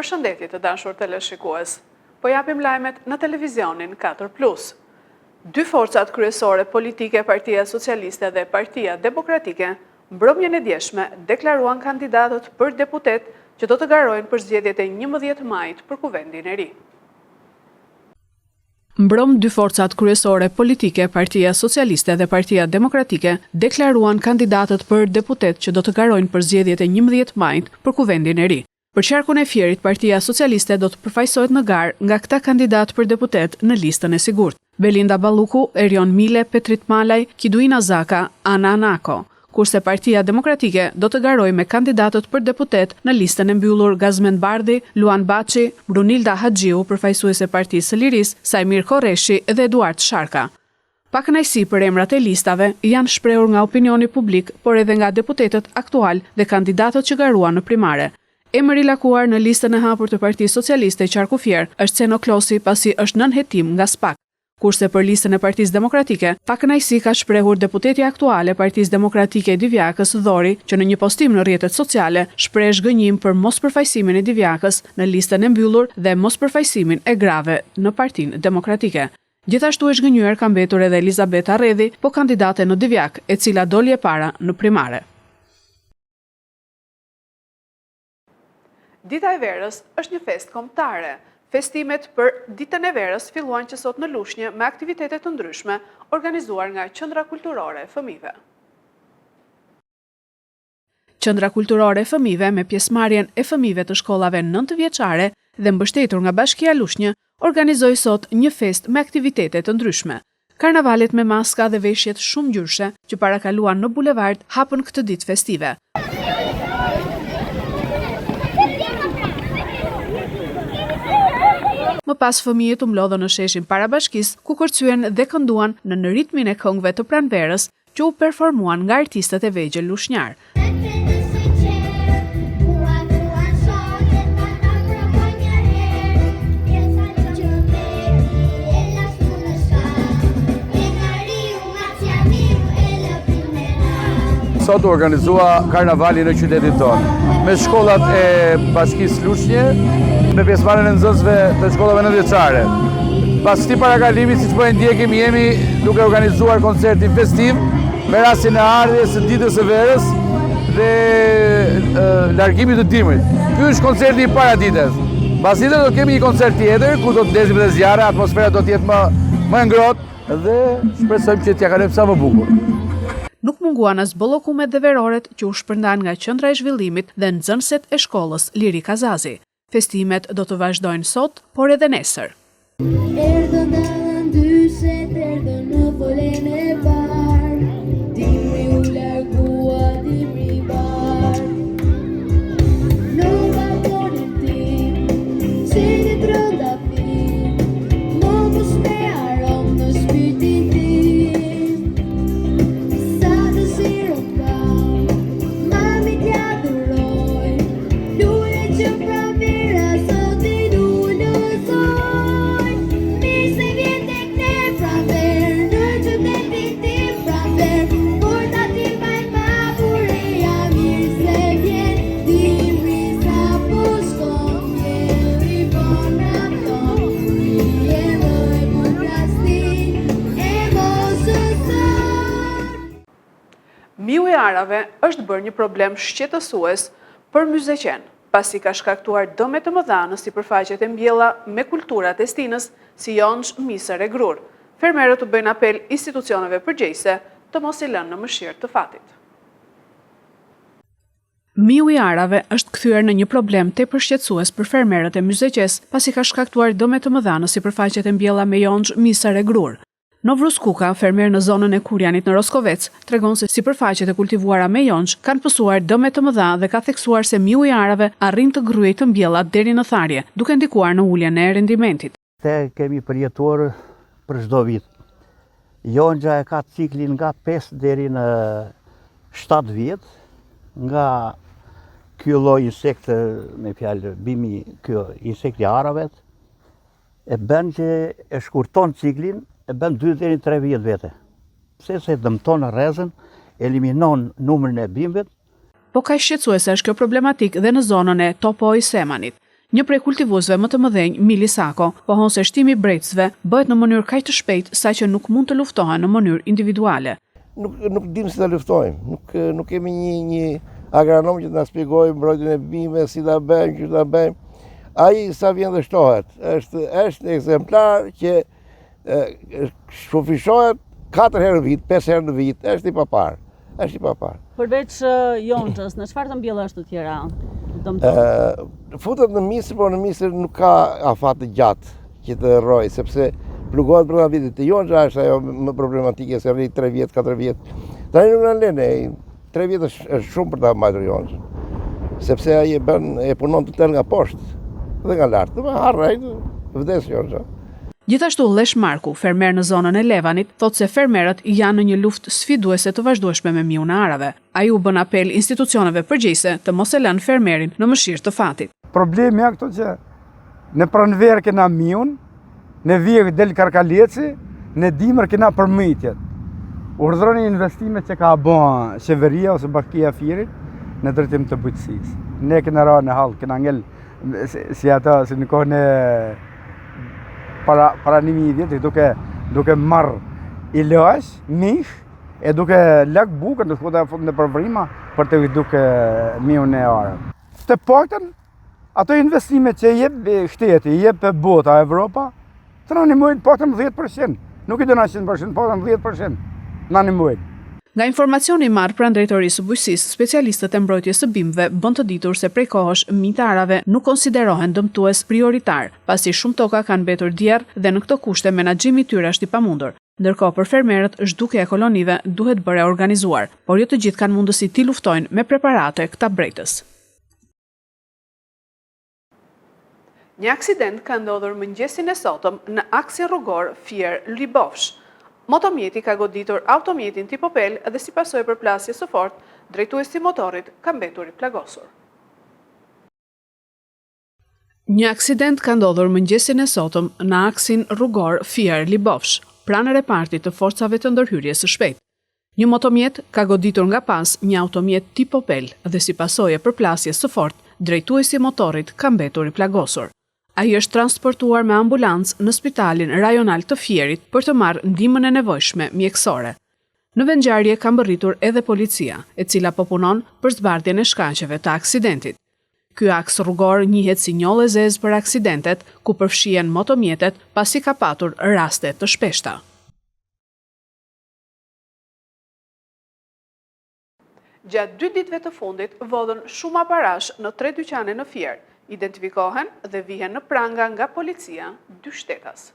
Përshëndetje të dashur teleshikues. Po japim lajmet në televizionin 4+. Dy forcat kryesore politike, Partia Socialiste dhe Partia Demokratike, mbrëmjen e djeshme deklaruan kandidatët për deputet që do të garojnë për zgjedhjet e 11 majit për kuvendin e ri. Mbrëm dy forcat kryesore politike, Partia Socialiste dhe Partia Demokratike, deklaruan kandidatët për deputet që do të garojnë për zgjedhjet e 11 majit për kuvendin e ri. Për qarkun e Fierit, Partia Socialiste do të përfaqësohet në garë nga këta kandidat për deputet në listën e sigurt: Belinda Balluku, Erion Mile, Petrit Malaj, Kiduina Zaka, Ana Anako. Kurse Partia Demokratike do të garojë me kandidatët për deputet në listën e mbyllur Gazmend Bardhi, Luan Baçi, Brunilda Haxhiu, përfaqësuese e Partisë së Lirisë, Sajmir Korreshi dhe Eduard Sharka. Pa kënaqësi për emrat e listave janë shprehur nga opinioni publik, por edhe nga deputetët aktual dhe kandidatët që garuan në primare. Emri i lakuar në listën e hapur të Partisë Socialiste Qarku Fier është Ceno Klosi, pasi është nën hetim nga SPAK. Kurse për listën e Partisë Demokratike, pa kënaqësi ka shprehur deputeti aktuale Partisë Demokratike Divjakës Dhori, që në një postim në rrjetet sociale shpreh zhgënjim për mospërfaqësimin e Divjakës në listën e mbyllur dhe mospërfaqësimin e grave në Partinë Demokratike. Gjithashtu e zhgënjur ka mbetur edhe Elizabeta Redhi, po kandidate në Divjak, e cila doli e para në primare. Dita e Verës është një festë kombëtare. Festimet për Ditën e Verës filluan që sot në Lushnjë me aktivitete të ndryshme organizuar nga Qendra Kulturore e Fëmijëve. Qendra Kulturore e Fëmijëve, me pjesëmarrjen e fëmijëve të shkollave 9 vjeçare dhe mbështetur nga Bashkia Lushnjë, organizoi sot një festë me aktivitete të ndryshme. Karnavalet me maska dhe veshjet shumë ngjyrshe që parakaluan në bulevard hapën këtë ditë festive. Më pas fëmijët u mlodhën në sheshin para bashkisë, ku kërcyen dhe kënduan në ritmin e këngëve të pranverës që u performuan nga artistët e vegjël lushnjar. Sot u organizua karnavali në qytetin tonë, me shkollat e Bashkisë Lushnje, me pjesëmarrjen e nxënësve të shkollave 9 vjeçare. Pas këtij parakalimit, siç po e ndjekim, jemi duke organizuar koncertin festiv me rastin e ardhjes së ditës së verës dhe largimit të dimrit. Ky është koncerti i paradites. Pastaj do kemi një koncert tjetër ku do të ndezim dhe zjarre, atmosfera do të jetë më e ngrohtë dhe shpresojmë që t'ja kalojmë sa më bukur. Nuk munguan as bollokumet dhe veroret që u shpërndan nga Qendra e Zhvillimit dhe nxënëset e shkollës Liri Kazazi. Festimet do të vazhdojnë sot, por edhe nesër. Miu i arave është bërë një problem shqetësues për myzeqen, pasi ka shkaktuar dëme të mëdha në sipërfaqet e mbjella me kultura të stinës si jonç, misër e grur. Fermerët u bëjnë apel institucioneve përgjegjëse të mos i lënë në mëshirë të fatit. Miu i arave është kthyer në një problem tepër shqetësues për fermerët e myzeqes, pasi ka shkaktuar dëme të mëdha në sipërfaqet e mbjella me jonç, misër e grur. Novros Kuka, fermer në zonën e Kurjanit në Roskovec, tregon se sipërfaqet e kultivuara me jonç kanë pësuar dëme të mëdha dhe ka theksuar se miu i arave arrin të gryejë të mbjellat deri në tharje, duke ndikuar në uljen e rendimentit. Te kemi përjetuar për çdo vit. Jonxha e ka ciklin nga 5 deri në 7 vjet, nga ky lloj insekte, me fjalë bimi ky insekti i arave, e bën që e shkurton ciklin, e bën 2 deri 3 vjet vete. Se dëmton rrezën, eliminon numrin e bimëve. Po ka shqetësuese është kjo problematik dhe në zonën e Topoj Semanit. Një prej kultivuesve më të mëdhenj, Mili Sako, pohon se shtimi i brejtësve bëhet në mënyrë kaq të shpejtë saqë nuk mund të luftohen në mënyrë individuale. Nuk dim si ta luftojmë, nuk kemi një agronom që të na shpjegojë mbrojtjen e bimëve, si ta bëjmë, që ta bëjmë. Ai sa vjen dhe shtohet, është një ekzemplar që shufishohet 4 herë në vit, 5 herë në vit, është i papar. Përveç Jonxhës, në çfarë të mbjellësh të tjera? Futet në misër, por në misër nuk ka afat të gjatë që të rroj, sepse plugohet brenda vitit. Te Jonxha është ajo më problematike, se rri 3 vjet, 4 vjet. Tani nuk na lënë, 3 vjet është shumë për ta mbajtur Jonxhën. Sepse ai e punon të tel nga poshtë dhe nga lart. Do harrej, vdes Jonxha. Gjithashtu Lesh Marku, fermer në zonën e Levanit, thotë se fermerët janë në një luftë sfiduese të vazhdueshme me miun e arave. Ai u bën apel institucioneve përgjegjëse të mos e lënë fermerin në mëshirë të fatit. Problemi është që në pranverë kena miun, në vijë del karkaleci, në dimër kena përmëjtjet. Urdhëroni investimet që ka bën qeveria ose Bashkia e Firit në drejtim të bujqësisë. Ne kena rënë në hall, kena ngel si ata si në kohën e para 1000 duke marrë ilaç, mish, e duke lak bukën të shkota në përvrima për të duke miun e arë. Të paktën ato investimet që jep shteti, jep bota, Evropa, të na ndihmojnë paktën 10%. Nuk i dona 100%, paktën 10%. Na ndihmojnë. Nga informacioni i marrë pranë drejtorisë së bujqësisë, specialistët e mbrojtjes së bimëve bën të ditur se prej kohësh mijtë arave nuk konsiderohen dëmtues prioritar, pasi shumë toka kanë mbetur djerr dhe në këto kushte menaxhimi i tyre është i pamundur. Ndërkohë për fermerët, zhdukja e kolonive duhet bërë e organizuar, por jo të gjithë kanë mundësi të luftojnë me preparate këta brejtës. Një aksident ka ndodhur mëngjesin e sotëm në aksin rrugor Fier-Libofsh. Motomjeti ka goditur automjetin tip Opel dhe si pasojë përplasjes së fortë, drejtuesi i motorit ka mbetur i plagosur. Një aksident ka ndodhur mëngjesin e sotëm në aksin rrugor Fier-Libofsh, pranë repartit të forcave të ndërhyrjes së shpejtë. Një motomjet ka goditur nga pas një automjet tip Opel dhe si pasojë përplasjes së fortë, drejtuesi i motorit ka mbetur i plagosur. Ai është transportuar me ambulancë në spitalin rajonal të Fierit për të marrë ndihmën e nevojshme mjekësore. Në vendngjarje ka mbërritur edhe policia, e cila po punon për zbardhjen e shkaqeve të aksidentit. Ky aks rrugor njihet si njollë e zezë për aksidentet, ku përfshihen motomjetet pasi ka patur raste të shpeshta. Gjatë 2 ditëve të fundit vodhën shumë aparash në 3 dyqane në Fier. Identifikohen dhe vihen në pranga nga policia 2 shtetas.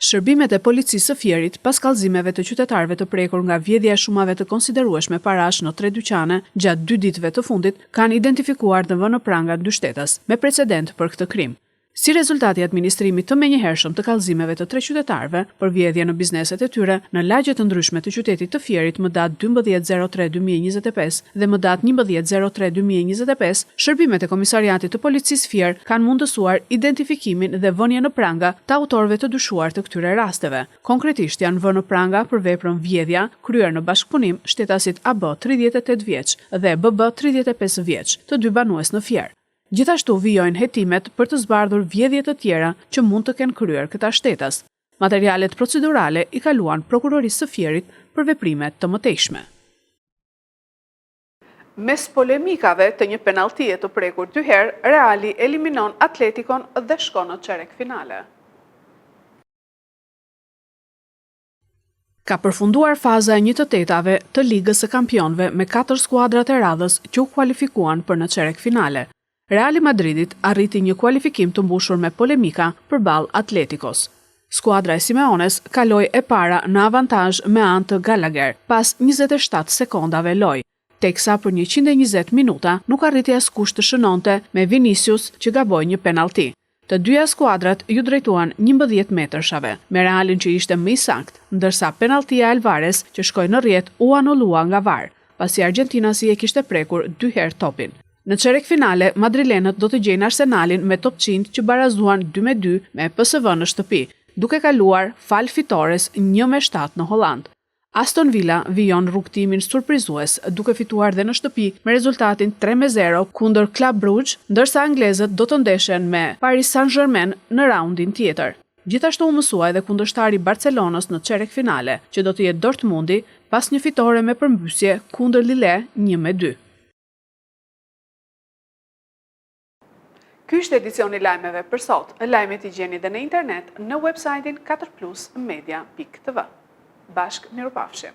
Shërbimet e policisë së Fierit, pas kallëzimeve të qytetarëve të prekur nga vjedhja e shumave të konsiderueshme parash në 3 dyqane gjatë 2 ditëve të fundit, kanë identifikuar dhe vënë në pranga 2 shtetas, me precedent për këtë krim. Si rezultati i administrimit të menjëhershëm të kallëzimeve të 3 qytetarëve për vjedhje në bizneset e tyre në lagje të ndryshme të qytetit të Fierit më datë 12/03/2025 dhe më datë 11/03/2025, shërbimet e Komisariatit të Policisë Fier kanë mundësuar identifikimin dhe vënien në pranga të autorëve të dyshuar të këtyre rasteve. Konkretisht janë vënë në pranga për veprën vjedhja kryer në bashkëpunim shtetasit AB 38 vjeç dhe BB 35 vjeç, të 2 banues në Fier. Gjithashtu vijojnë hetimet për të zbardhur vjedhje të tjera që mund të kenë kryer këta shtetas. Materialet procedurale i kaluan prokurorisë së Fierit për veprimet të mëtejshme. Mes polemikave të një penalltie të prekur 2 herë, Reali eliminon Atletikon dhe shkon në çerek finale. Ka përfunduar faza e 1/8 të Ligës së Kampionëve me 4 skuadrat e radhës që u kualifikuan për në çerek finale. Reali Madridit arriti një kualifikim të mbushur me polemika përballë Atletikos. Skuadra e Simeones kaloi e para në avantazh me anë të Gallagher pas 27 sekondave lojë, teksa për 120 minuta nuk arriti askush të shënonte me Vinicius që gaboi një penallti. Të dyja skuadrat ju drejtuan 11 metrëshave, me Realin që ishte më i saktë, ndërsa penalltia e Alvarez që shkoi në rrjet u anullua nga VAR, pasi argentinasi e kishte prekur 2 herë topin. Në çerek finale, madrilenët do të gjejnë Arsenalin me Topçint që barazuan 2-2 me PSV në shtëpi, duke kaluar fal fitores 1-7 në Holland. Aston Villa vijon rrugtimin surprizues, duke fituar dhe në shtëpi me rezultatin 3-0 kundër Club Brugge, ndërsa anglezët do të ndeshen me Paris Saint-Germain në raundin tjetër. Gjithashtu u mësua edhe kundërshtari Barcelonës në çerek finale, që do të jetë Dortmundi, pas një fitore me përmbysje kundër Lille 1-2. Ky është edicioni lajmeve për sot. Lajmet i gjeni dhe në internet në websajtin 4plusmedia.tv. Bashkë mirupafshim.